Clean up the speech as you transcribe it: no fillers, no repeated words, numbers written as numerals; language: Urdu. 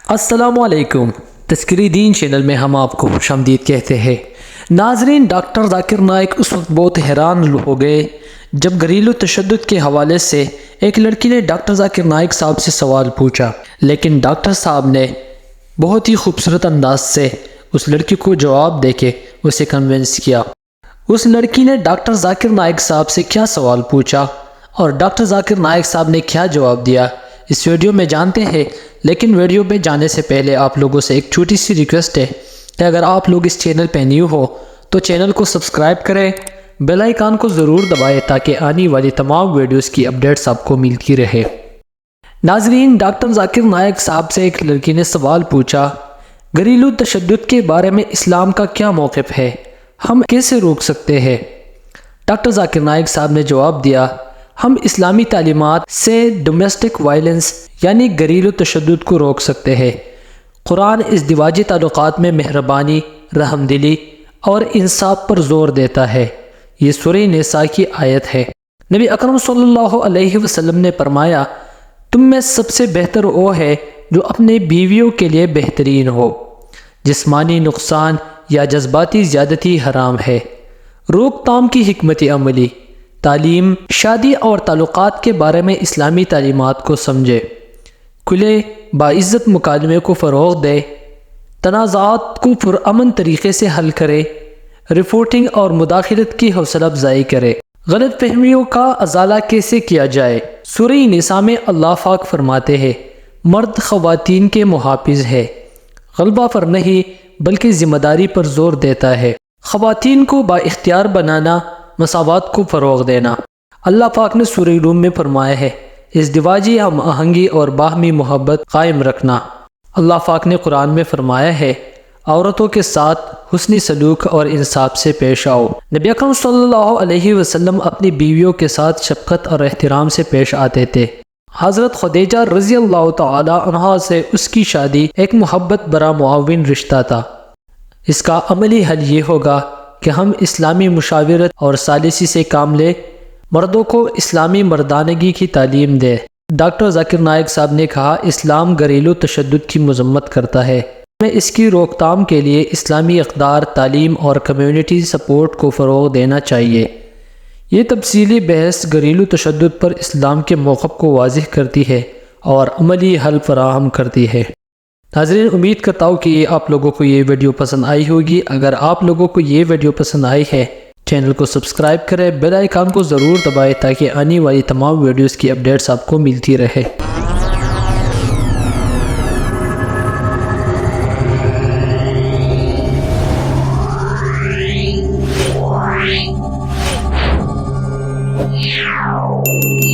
السلام علیکم۔ تذکری دین چینل میں ہم آپ کو خوش آمدید کہتے ہیں۔ ناظرین، ڈاکٹر ذاکر نائک اس وقت بہت حیران ہو گئے جب گھریلو تشدد کے حوالے سے ایک لڑکی نے ڈاکٹر ذاکر نائک صاحب سے سوال پوچھا، لیکن ڈاکٹر صاحب نے بہت ہی خوبصورت انداز سے اس لڑکی کو جواب دے کے اسے کنونس کیا۔ اس لڑکی نے ڈاکٹر ذاکر نائک صاحب سے کیا سوال پوچھا اور ڈاکٹر ذاکر نائک صاحب نے کیا جواب دیا، اس ویڈیو میں جانتے ہیں۔ لیکن ویڈیو میں جانے سے پہلے آپ لوگوں سے ایک چھوٹی سی ریکویسٹ ہے کہ اگر آپ لوگ اس چینل پہ نیو ہو تو چینل کو سبسکرائب کریں، بیل آئیکن کو ضرور دبائیں تاکہ آنے والی تمام ویڈیوز کی اپڈیٹس آپ کو ملتی رہے۔ ناظرین، ڈاکٹر ذاکر نائک صاحب سے ایک لڑکی نے سوال پوچھا، گھریلو تشدد کے بارے میں اسلام کا کیا موقف ہے، ہم کیسے روک سکتے ہیں؟ ڈاکٹر ذاکر نائک صاحب نے جواب دیا، ہم اسلامی تعلیمات سے ڈومیسٹک وائلنس یعنی گھریلو تشدد کو روک سکتے ہیں۔ قرآن ازدواجی تعلقات میں مہربانی، رحم دلی اور انصاف پر زور دیتا ہے۔ یہ سورہ نساء کی آیت ہے۔ نبی اکرم صلی اللہ علیہ وسلم نے فرمایا، تم میں سب سے بہتر وہ ہے جو اپنے بیویوں کے لیے بہترین ہو۔ جسمانی نقصان یا جذباتی زیادتی حرام ہے۔ روک تھام کی حکمت عملی، تعلیم، شادی اور تعلقات کے بارے میں اسلامی تعلیمات کو سمجھے، کھلے باعزت مکالمے کو فروغ دے، تنازعات کو پرامن طریقے سے حل کرے، رپورٹنگ اور مداخلت کی حوصلہ افزائی کرے۔ غلط فہمیوں کا ازالہ کیسے کیا جائے؟ سورہ نساء میں اللہ پاک فرماتے ہیں، مرد خواتین کے محافظ ہے، غلبہ پر نہیں بلکہ ذمہ داری پر زور دیتا ہے، خواتین کو با اختیار بنانا، مساوات کو فروغ دینا۔ اللہ پاک نے سورہ روم میں فرمایا ہے، ازدواجی ہم آہنگی اور باہمی محبت قائم رکھنا۔ اللہ پاک نے قرآن میں فرمایا ہے، عورتوں کے ساتھ حسنی سلوک اور انصاف سے پیش آؤ۔ نبی اکرم صلی اللہ علیہ وسلم اپنی بیویوں کے ساتھ شفقت اور احترام سے پیش آتے تھے۔ حضرت خدیجہ رضی اللہ تعالی عنہا سے اس کی شادی ایک محبت برا معاون رشتہ تھا۔ اس کا عملی حل یہ ہوگا کہ ہم اسلامی مشاورت اور ثالثی سے کام لیں، مردوں کو اسلامی مردانگی کی تعلیم دیں۔ ڈاکٹر ذاکر نائک صاحب نے کہا، اسلام گھریلو تشدد کی مذمت کرتا ہے، ہمیں اس کی روک تھام کے لیے اسلامی اقدار، تعلیم اور کمیونٹی سپورٹ کو فروغ دینا چاہیے۔ یہ تفصیلی بحث گھریلو تشدد پر اسلام کے موقف کو واضح کرتی ہے اور عملی حل فراہم کرتی ہے۔ ناظرین، امید کرتا ہوں کہ آپ لوگوں کو یہ ویڈیو پسند آئی ہوگی۔ اگر آپ لوگوں کو یہ ویڈیو پسند آئی ہے، چینل کو سبسکرائب کریں، بیل آئیکن کو ضرور دبائیں تاکہ آنے والی تمام ویڈیوز کی اپڈیٹس آپ کو ملتی رہے۔ Yeah.